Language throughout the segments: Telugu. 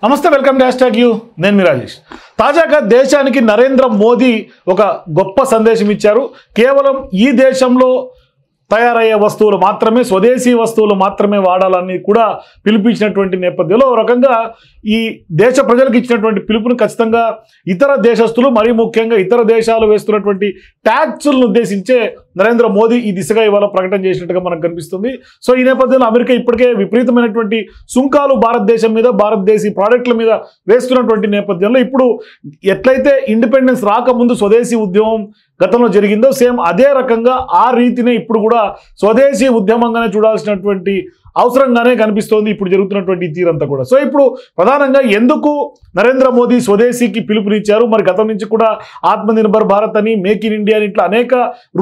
నమస్తే, వెల్కమ్ టు #యూ. నేను మీ రాజేష్. తాజాగా దేశానికి నరేంద్ర మోదీ ఒక గొప్ప సందేశం ఇచ్చారు. కేవలం ఈ దేశంలో తయారయ్యే వస్తువులు మాత్రమే, స్వదేశీ వస్తువులు మాత్రమే వాడాలని కూడా పిలుపుచ్చినటువంటి నేపథ్యంలో ఒక రకంగా ఈ దేశ ప్రజలకు ఇచ్చినటువంటి పిలుపును ఖచ్చితంగా ఇతర దేశస్తులు, మరీ ముఖ్యంగా ఇతర దేశాలు వేస్తున్నటువంటి ట్యాక్సులను ఉద్దేశించే నరేంద్ర మోదీ ఈ దిశగా ఇవాళ ప్రకటన చేసినట్టుగా మనకు కనిపిస్తుంది. సో ఈ నేపథ్యంలో అమెరికా ఇప్పటికే విపరీతమైనటువంటి సుంకాలు భారతదేశం మీద, భారతదేశీ ప్రోడక్ట్ల మీద వేస్తున్నటువంటి నేపథ్యంలో ఇప్పుడు ఎట్లయితే ఇండిపెండెన్స్ రాకముందు స్వదేశీ ఉద్యమం గతంలో జరిగిందో సేమ్ అదే రకంగా ఆ రీతినే ఇప్పుడు కూడా స్వదేశీ ఉద్యమంగానే చూడాల్సినటువంటి అవసరంగానే కనిపిస్తోంది ఇప్పుడు జరుగుతున్నటువంటి తీరంతా కూడా. సో ఇప్పుడు ప్రధానంగా ఎందుకు నరేంద్ర మోదీ స్వదేశీకి పిలుపునిచ్చారు? మరి గతం నుంచి కూడా ఆత్మనిర్భర్ భారత్ అని, మేక్ ఇన్ ఇండియా అని ఇట్లా అనేక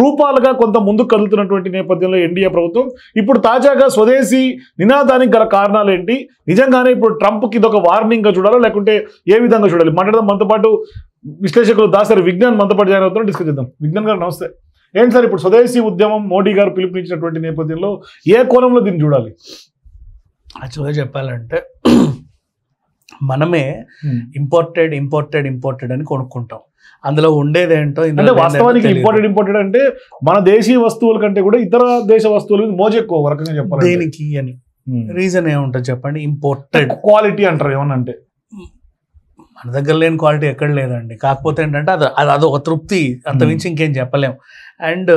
రూపాలుగా కొంత ముందుకు కదులుతున్నటువంటి నేపథ్యంలో ఎన్డీఏ ప్రభుత్వం ఇప్పుడు తాజాగా స్వదేశీ నినాదానికి గల కారణాలు ఏంటి? నిజంగానే ఇప్పుడు ట్రంప్కి ఇదొక వార్నింగ్గా చూడాలా, లేకుంటే ఏ విధంగా చూడాలి? మాట్లాడదాం. మనతో పాటు విశ్లేషకులు దాసరి విజ్ఞాన్ మనతో పాటు జాయిన్ అవుతున్నారు. డిస్కస్ చేద్దాం. విజ్ఞాన్ గారు నమస్తే. ఏంటి సార్ ఇప్పుడు స్వదేశీ ఉద్యమం మోడీ గారు పిలుపునిచ్చినటువంటి నేపథ్యంలో ఏ కోణంలో దీన్ని చూడాలి? యాక్చువల్గా చెప్పాలంటే మనమే ఇంపోర్టెడ్ అని కొనుక్కుంటాం. అందులో ఉండేదేంటో అంటే వాస్తవానికి ఇంపోర్టెడ్ అంటే మన దేశీయ వస్తువుల కంటే కూడా ఇతర దేశ వస్తువుల మీద మోజు ఎక్కువ రకంగా చెప్పాలి. దేనికి అని రీజన్ ఏముంటుంది చెప్పండి? ఇంపోర్టెడ్ క్వాలిటీ అంటారు ఏమన్నా అంటే మన దగ్గర లేని క్వాలిటీ ఎక్కడ లేదండి. కాకపోతే ఏంటంటే అదొక తృప్తి, అంత మించి ఇంకేం చెప్పలేం. అండ్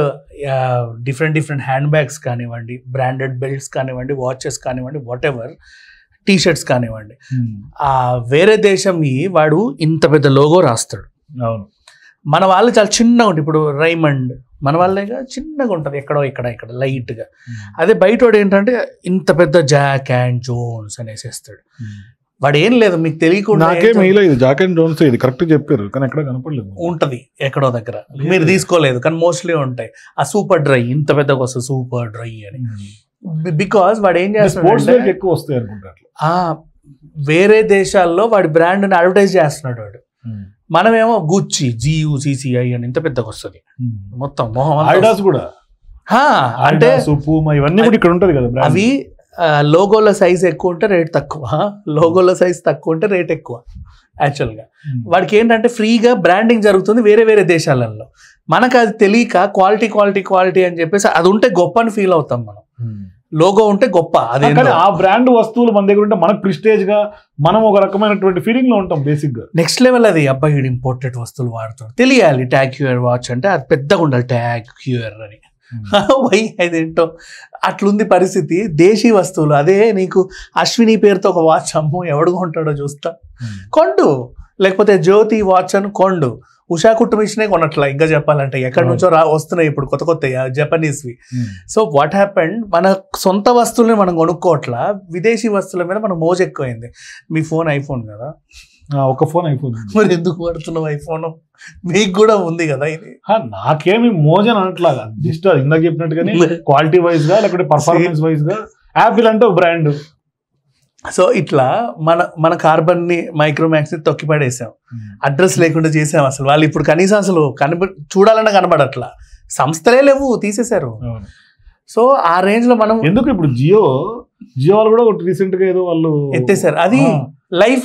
డిఫరెంట్ హ్యాండ్ బ్యాగ్స్ కానివ్వండి, బ్రాండెడ్ బెల్ట్స్ కానివ్వండి, వాచెస్ కానివ్వండి, వాట్ ఎవర్, టీషర్ట్స్ కానివ్వండి, వేరే దేశంకి వాడు ఇంత పెద్ద లోగో రాస్తాడు. అవును, మన వాళ్ళు చాలా చిన్నగా ఉంటుంది. ఇప్పుడు రైమండ్ మన వాళ్ళేగా చిన్నగా ఉంటుంది, ఎక్కడో ఇక్కడ లైట్గా. అదే బయట వాడు ఏంటంటే ఇంత పెద్ద జాక్ అండ్ జోన్స్ అనేసేస్తాడు. వాడు ఏం లేదు, మీకు తెలియకుండా జాక్ అండ్ జోన్స్ ఇది కరెక్ట్ చెప్పారు, కానీ ఎక్కడ కనపడలేదు. ఉంటది ఎక్కడో దగ్గర, మీరు తీసుకోలేదు కానీ మోస్ట్లీ ఉంటాయి. ఆ సూపర్ డ్రై ఇంత పెద్దగా వస్తుంది, సూపర్ డ్రై అని. బికాస్ వాడు ఏం చేస్తున్నాడు, ఎక్కువ వస్తాయి అనుకుంటారు. వేరే దేశాల్లో వాడి బ్రాండ్ని అడ్వర్టైజ్ చేస్తున్నాడు వాడు. మనమేమో గుచ్చి GUCCI అని ఇంత పెద్దగా వస్తుంది మొత్తం మొహం కూడా. అంటే ఇవన్నీ కూడా ఇక్కడ ఉంటది కదా. అవి లోగోల సైజ్ ఎక్కువ ఉంటే రేట్ తక్కువ, లోగోల సైజ్ తక్కువ ఉంటే రేట్ ఎక్కువ. యాక్చువల్గా వాడికి ఏంటంటే ఫ్రీగా బ్రాండింగ్ జరుగుతుంది వేరే దేశాలలో. మనకు అది తెలియక క్వాలిటీ అని చెప్పేసి అది ఉంటే గొప్ప అని ఫీల్ అవుతాం మనం. లోగో ఉంటే గొప్ప, అదే ఆ బ్రాండ్ వస్తువులు మన దగ్గర ఉంటే మనకు ప్రిస్టేజ్ గా, మనం ఒక రకమైనటువంటి ఫీలింగ్ లో ఉంటాం బేసిక్ గా. నెక్స్ట్ లెవెల్ అది. అబ్బాయి ఇంపోర్టెడ్ వస్తువులు వాడుతాడు, తెలియాలి. ట్యాగ్ క్యూఆర్ వాచ్ అంటే అది పెద్దగా ఉండాలి, ట్యాగ్ క్యూఆర్ అని. వై అదేంటో అట్లుంది పరిస్థితి. దేశీ వస్తువులు అదే నీకు అశ్విని పేరుతో ఒక వాచ్ అమ్ము, ఎవడు కొంటాడో చూస్తా, కొండు. లేకపోతే జ్యోతి వాచ్ అని కొండు. ఉషా కుట్టు మిషనే కొనట్లా ఇంకా చెప్పాలంటే. ఎక్కడి నుంచో వస్తున్నాయి ఇప్పుడు కొత్త జపనీస్వి. సో వాట్ హ్యాపెండ్, మన సొంత వస్తువుల్ని మనం కొనుక్కోవట్లా, విదేశీ వస్తువుల మీద మన మోజు ఎక్కువైంది. మీ ఫోన్ ఐఫోన్ కదా, ఒక ఫోన్ ఐఫోన్. మరి ఎందుకు వాడుతున్నావు ఐఫోన్? మీకు కూడా ఉంది కదా ఇది. నాకేమి మోజన్ అనట్లాగా, జస్ట్ ఇందాక చెప్పినట్టుగానే క్వాలిటీ వైజ్ గా లేకపోతే పర్ఫార్మెన్స్ వైజ్ గా. యాపిల్ అంటే ఒక బ్రాండ్. సో ఇట్లా మన కార్బన్ ని, మైక్రోమాక్స్ ని తొక్కిపడేసాం, అడ్రస్ లేకుండా చేసాం. అసలు వాళ్ళు ఇప్పుడు కనీసం అసలు చూడాలన్నా కనబడట్లా, సంస్థలే లేవు, తీసేశారు. సో ఆ రేంజ్ లో మనం ఎందుకు ఇప్పుడు జియో వాళ్ళు కూడా రీసెంట్ గా ఏదో వాళ్ళు ఎత్తేసారు. అది లైఫ్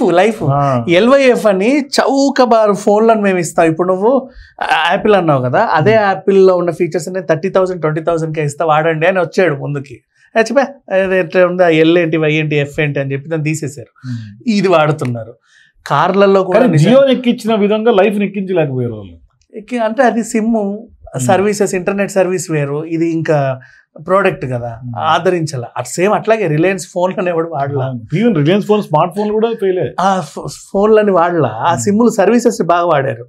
LYF అని చౌకబారు ఫోన్లను మేము ఇస్తాం. ఇప్పుడు నువ్వు యాపిల్ అన్నావు కదా, అదే యాపిల్లో ఉన్న ఫీచర్స్ అనే 30,000 20,000కే ఇస్తా, వాడండి అని వచ్చాడు ముందుకి. చెప్పా ఎట్లా ఉంది, L ఏంటి, Y ఏంటి, F ఏంటి అని చెప్పి దాన్ని తీసేశారు. ఇది వాడుతున్నారు. కార్లలో కూడా జియో ఎక్కించిన విధంగా లైఫ్ ఎక్కించలేకపోయారు వాళ్ళు. అంటే అది సిమ్ సర్వీసెస్, ఇంటర్నెట్ సర్వీస్ వేరు, ఇది ఇంకా ప్రోడక్ట్ కదా, ఆదరించాల. సేమ్ అట్లాగే రిలయన్స్ ఫోన్లని ఎవడు వాడలా, రిలయన్స్ ఫోన్, స్మార్ట్ ఫోన్లు కూడా ఫెయిల్ అయ్యాయి. ఆ ఫోన్లని వాడలా, ఆ సిమ్లు సర్వీసెస్ బాగా వాడారు.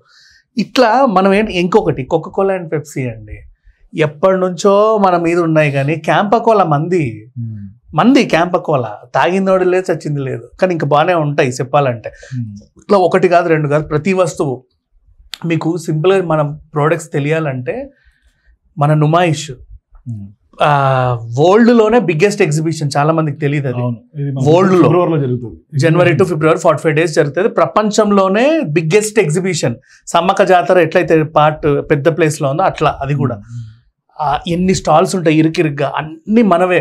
ఇట్లా మనం ఏంటి, ఇంకొకటి కోకోకోలా అండ్ పెప్సీ అండి, ఎప్పటి నుంచో మన మీద ఉన్నాయి. కానీ క్యాంపకోలా మంది క్యాంపకోలా తాగిందోడు లేదు, చచ్చింది లేదు. కానీ ఇంకా బాగానే ఉంటాయి చెప్పాలంటే. ఇట్లా ఒకటి కాదు, రెండు కాదు, ప్రతి వస్తువు మీకు సింపుల్గా మన ప్రోడక్ట్స్ తెలియాలంటే మన నుమాయిష్ వరల్డ్ లోనే బిగ్గెస్ట్ ఎగ్జిబిషన్, చాలా మందికి తెలియదు అది. వరల్డ్ లో January to February 45 days జరుగుతుంది. ప్రపంచంలోనే బిగ్గెస్ట్ ఎగ్జిబిషన్. సమ్మక్క జాతర ఎట్లయితే పెద్ద ప్లేస్ లో ఉందో అట్లా అది కూడా. ఎన్ని స్టాల్స్ ఉంటాయి ఇరుకిరుగ్గా, అన్ని మనవే.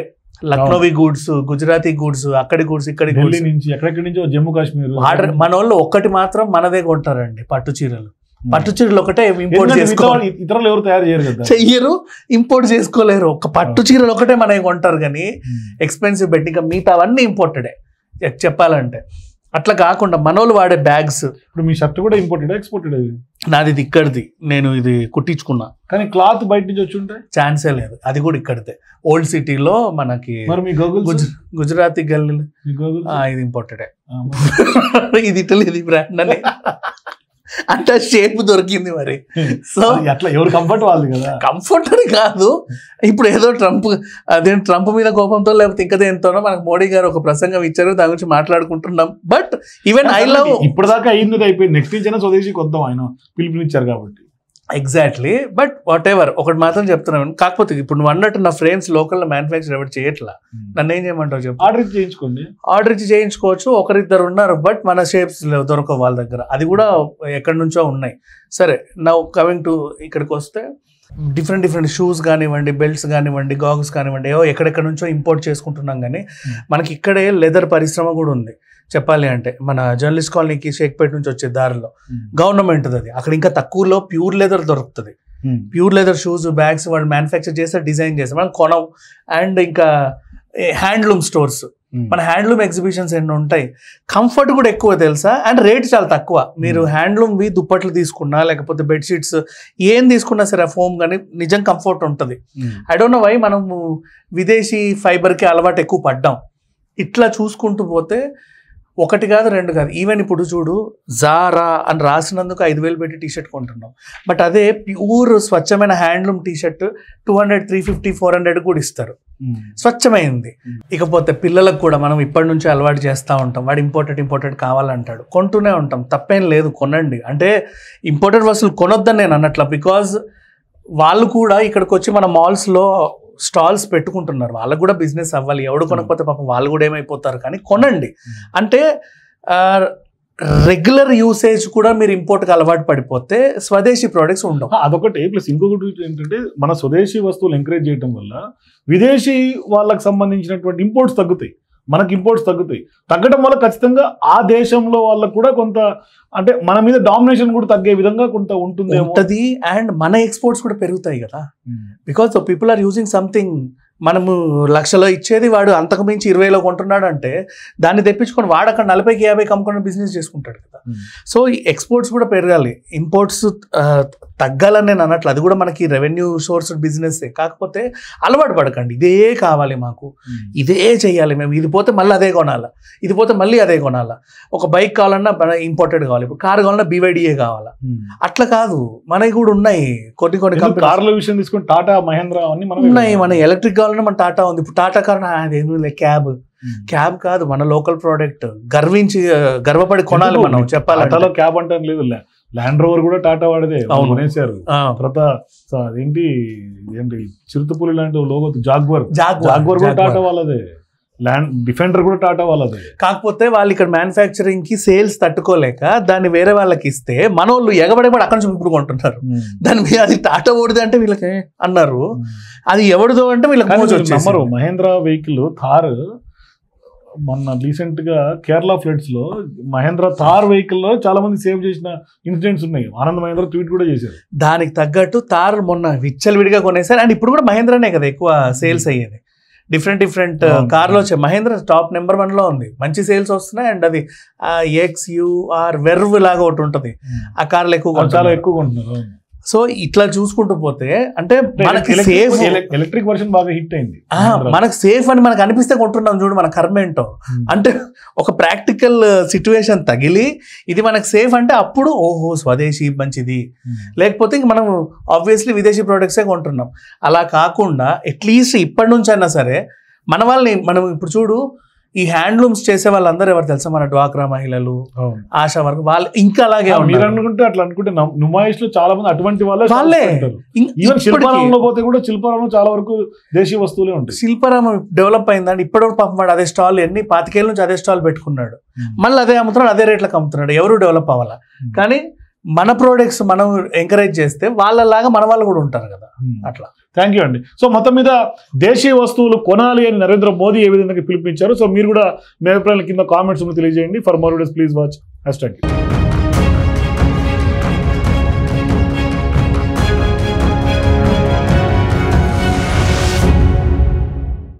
లక్నోవి గూడ్స్, గుజరాతీ గూడ్స్, అక్కడి గూడ్స్, ఇక్కడి ఢిల్లీ గూడ్స్ నుంచి ఎక్కడెక్కడి నుంచో జమ్మూ కాశ్మీర్ ఆర్డర్. మన వాళ్ళు ఒక్కటి మాత్రం మనదే కొంటారండి, పట్టు చీరలు. పట్టు చీరలు ఒకటే ఇంపోర్ట్ చేసుకోవాలి, ఇతరులు ఎవరు తయారు చేయరు కదా, చెయ్యరు, ఇంపోర్ట్ చేసుకోలేరు. ఒక పట్టు చీరలు ఒకటే మనకి కొంటారు కానీ ఎక్స్పెన్సివ్ పెట్టి, ఇంకా మిగతా అవన్నీ ఇంపోర్టెడే చెప్పాలంటే. అట్లా కాకుండా మనోళ్ళు వాడే బ్యాగ్స్. ఇప్పుడు మీ షర్ట్ కూడా ఇంపోర్టెడ్ ఎక్స్పోర్టెడ్? నాది ఇది ఇక్కడిది, నేను ఇది కుట్టించుకున్నా. కానీ క్లాత్ బయట నుంచి వచ్చి ఉంటాయి, ఛాన్సే లేదు. అది కూడా ఇక్కడిదే, ఓల్డ్ సిటీలో మనకి. మరి మీ గూగుల్స్? గుజరాతీ గల్లీలు ఇది ఇంపోర్టెడే. ఇది ఇటలీ, ఇది బ్రాండ్ అని అంటే షేప్ దొరికింది మరి. సో అట్లా ఎవరు కంఫర్ట్ వాళ్ళు కదా. కంఫర్ట్ అని కాదు, ఇప్పుడు ఏదో ట్రంప్ మీద కోపంతో లేకపోతే ఇంకా దేంతోనో మనకు మోడీ గారు ఒక ప్రసంగం ఇచ్చారు, దాని గురించి మాట్లాడుకుంటున్నాం. బట్ ఈవెన్ ఐ లవ్, ఇప్పుడు దాకా అయింది అయిపోయింది, నెక్స్ట్ నుంచి అయినా స్వదేశీకి వద్దాం, ఆయన పిలుపునిచ్చారు కాబట్టి. ఎగ్జాక్ట్లీ. బట్ వాట్ ఎవర్, ఒకటి మాత్రం చెప్తున్నాను. కాకపోతే ఇప్పుడు నువ్వు అన్నట్టు నా ఫ్రెండ్స్ లోకల్లో మ్యానుఫ్యాక్చర్ ఎవరు చేయట్లా, నన్ను ఏం చేయమంటావు చెప్పు? ఆర్డర్ ఇచ్చి చేయించుకోండి. ఆర్డర్ ఇచ్చి చేయించుకోవచ్చు, ఒకరిద్దరు ఉన్నారు, బట్ మన షేప్స్ దొరకవు వాళ్ళ దగ్గర. అది కూడా ఎక్కడి నుంచో ఉన్నాయి. సరే, నౌ కమింగ్ టు ఇక్కడికి వస్తే, డిఫరెంట్ షూస్ కానివ్వండి, బెల్ట్స్ కానివ్వండి, గాగుల్స్ కానివ్వండి, ఏవో ఎక్కడెక్కడ నుంచో ఇంపోర్ట్ చేసుకుంటున్నాం. కానీ మనకి ఇక్కడే లెదర్ పరిశ్రమ కూడా ఉంది చెప్పాలి అంటే. మన జర్నలిస్ట్ కాలనీకి షేక్పేట నుంచి వచ్చే దారిలో గవర్నమెంట్ అది, అక్కడ ఇంకా తక్కువలో ప్యూర్ లెదర్ దొరుకుతుంది. ప్యూర్ లెదర్ షూస్, బ్యాగ్స్ వాళ్ళు మ్యానుఫ్యాక్చర్ చేస్తారు, డిజైన్ చేస్తారు, మనం కొనం. అండ్ ఇంకా హ్యాండ్లూమ్ స్టోర్స్, మన హ్యాండ్లూమ్ ఎగ్జిబిషన్స్ ఎన్ని ఉంటాయి. కంఫర్ట్ కూడా ఎక్కువ తెలుసా, అండ్ రేట్ చాలా తక్కువ. మీరు హ్యాండ్లూమ్వి దుప్పట్లు తీసుకున్నా, లేకపోతే బెడ్షీట్స్ ఏం తీసుకున్నా సరే, ఫోమ్ కానీ నిజం కంఫర్ట్ ఉంటుంది. ఐ డోంట్ నో వై మనము విదేశీ ఫైబర్కి అలవాటు ఎక్కువ పడ్డాం. ఇట్లా చూసుకుంటూ పోతే ఒకటి కాదు, రెండు కాదు, ఈవెన్ ఇప్పుడు చూడు, జారా అని రాసినందుకు 5,000 పెట్టి టీషర్ట్ కొంటున్నాం. బట్ అదే ప్యూర్ స్వచ్ఛమైన హ్యాండ్లూమ్ టీషర్ట్ 200, 350, 400 కూడా ఇస్తారు, స్వచ్ఛమైంది. ఇకపోతే పిల్లలకు కూడా మనం ఇప్పటి నుంచి అలవాటు చేస్తూ ఉంటాం. వాడు ఇంపోర్టెడ్ కావాలంటాడు, కొంటూనే ఉంటాం, తప్పేం లేదు, కొనండి. అంటే ఇంపోర్టెడ్ వస్తువులు కొనొద్దని నేను అన్నట్ల, బికాజ్ వాళ్ళు కూడా ఇక్కడికి వచ్చి మన మాల్స్లో స్టాల్స్ పెట్టుకుంటున్నారు, వాళ్ళకు కూడా బిజినెస్ అవ్వాలి. ఎవడు కొనకపోతే పాపం వాళ్ళు కూడా ఏమైపోతారు. కానీ కొనండి. అంటే రెగ్యులర్ యూసేజ్ కూడా మీరు ఇంపోర్ట్కి అలవాటు పడిపోతే స్వదేశీ ప్రోడక్ట్స్ ఉండవు. అదొకటి. ప్లస్ ఇంకొకటి ఏంటంటే, మన స్వదేశీ వస్తువులు ఎంకరేజ్ చేయడం వల్ల విదేశీ వాళ్ళకి సంబంధించినటువంటి ఇంపోర్ట్స్ తగ్గుతాయి, మనకి ఇంపోర్ట్స్ తగ్గుతాయి. తగ్గడం వల్ల ఖచ్చితంగా ఆ దేశంలో వాళ్ళకు కూడా కొంత, అంటే మన మీద డామినేషన్ కూడా తగ్గే విధంగా కొంత ఉంటుంది. అండ్ మన ఎక్స్పోర్ట్స్ కూడా పెరుగుతాయి కదా, because people are using something. మనము లక్షలో ఇచ్చేది వాడు అంతకు మించి 20లో కొంటున్నాడు అంటే, దాన్ని తెప్పించుకొని వాడు అక్కడ 40కి 50కి అమ్ముకుని బిజినెస్ చేసుకుంటాడు కదా. సో ఈ ఎక్స్పోర్ట్స్ కూడా పెరగాలి, ఇంపోర్ట్స్ తగ్గాలని నేను అన్నట్లు. అది కూడా మనకి రెవెన్యూ సోర్స్ బిజినెస్. కాకపోతే అలవాటు పడకండి, ఇదే కావాలి మాకు, ఇదే చేయాలి మేము, ఇది పోతే మళ్ళీ అదే కొనాలా, ఇది పోతే మళ్ళీ అదే కొనాలా. ఒక బైక్ కావాలన్నా ఇంపోర్టెడ్ కావాలి, ఇప్పుడు కార్ కావాలన్నా BYDA కావాలా. అట్లా కాదు, మనకి కూడా ఉన్నాయి కొన్ని కంపెనీ. కార్ల విషయం తీసుకుని టాటా, మహేంద్ర అన్ని ఉన్నాయి. మన ఎలక్ట్రిక్ కావాలన్నా మన టాటా ఉంది. ఇప్పుడు టాటా కార్ అదేమి క్యాబ్ కాదు, మన లోకల్ ప్రోడక్ట్, గర్వపడి కొనాలి మనం. చెప్పాలి క్యాబ్ అంటే లేదు, ల్యాండ్ రోవర్ కూడా టాటా వాడిదే కొనేసారు. తర్వాత ఏంటి చిరుతపులి లాంటి లోగో జాగ్వర్ కూడా టాటా వాళ్ళదే, డిఫెండర్ కూడా టాటా వాళ్ళదే. కాకపోతే వాళ్ళు ఇక్కడ మ్యానుఫ్యాక్చరింగ్ కి సేల్స్ తట్టుకోలేక దాన్ని వేరే వాళ్ళకి ఇస్తే మన వాళ్ళు ఎగబడి అక్కడి నుంచి ఇప్పుడు కొంటున్నారు. దాని మీద అది టాటా ఓడిదే అంటే వీళ్ళకి అన్నారు, అది ఎవరిదో అంటే వీళ్ళకి నమ్మరు. మహేంద్ర వెహికల్ థార్ మొన్న రీసెంట్ గా కేరళ ఫ్లడ్స్ లో మహేంద్ర థార్ వెహికల్ లో చాలా మంది సేవ్ చేసిన ఇన్సిడెంట్స్ ఉన్నాయి. ఆనంద్ మహేంద్ర ట్వీట్ కూడా చేశారు. దానికి తగ్గట్టు థార్ మొన్న విచ్చలవిడిగా కొనేసారు. అండ్ ఇప్పుడు కూడా మహేంద్రనే కదా ఎక్కువ సేల్స్ అయ్యేది. డిఫరెంట్ కార్లో మహేంద్ర టాప్ నెంబర్ 1లో ఉంది, మంచి సేల్స్ వస్తున్నాయి. అండ్ అది XUR వెర్వ్ లాగా ఒకటి ఉంటుంది, ఆ కార్లు చాలా ఎక్కువ కొంటున్నారు. సో ఇట్లా చూసుకుంటూ పోతే అంటే మనకి సేఫ్, ఎలక్ట్రిక్ వర్షన్ బాగా హిట్ అయింది. మనకు సేఫ్ అని మనకు అనిపిస్తే కొంటున్నాం చూడు, మన కర్మ ఏంటో. అంటే ఒక ప్రాక్టికల్ సిచ్యువేషన్ తగిలి ఇది మనకు సేఫ్ అంటే అప్పుడు ఓహో స్వదేశీ మంచిది, లేకపోతే ఇంక మనం ఆబ్వియస్లీ విదేశీ ప్రోడక్ట్సే కొంటున్నాం. అలా కాకుండా అట్లీస్ట్ ఇప్పటి నుంచి అయినా సరే మన వాళ్ళని, మనం ఇప్పుడు చూడు ఈ హ్యాండ్లూమ్స్ చేసే వాళ్ళందరూ ఎవరు తెలుసా, మన డ్వాక్రా మహిళలు, ఆశా వర్క్, వాళ్ళు ఇంకా అలాగే మీరు అనుకుంటే అట్లా అనుకుంటే నుమాయిష్ లో చాలా మంది అటువంటి వాళ్ళే. శిల్పారామంలో పోతే కూడా శిల్పారామం చాలా వరకు దేశీ వస్తువులే ఉంటాయి. శిల్పారామం డెవలప్ అయిందండి, ఇప్పటివరకు పాపం వాడు అదే స్టాల్ 25 ఏళ్ళ నుంచి అదే స్టాల్ పెట్టుకున్నాడు, మళ్ళీ అదే అమ్ముతున్నాడు, అదే రేట్లకు అమ్ముతున్నాడు. ఎవరు డెవలప్ అవ్వాలా. కానీ మన ప్రోడక్ట్స్ మనం ఎంకరేజ్ చేస్తే వాళ్ళలాగా మన వాళ్ళు కూడా ఉంటారు కదా. అట్లా థ్యాంక్ యూ అండి. సో మొత్తం మీద దేశీయ వస్తువులు కొనాలి అని నరేంద్ర మోదీ ఏ విధంగా పిలుపునిచ్చారు. సో మీరు కూడా మీ అభిప్రాయాల కింద కామెంట్స్ తెలియజేయండి. For more videos please watch #.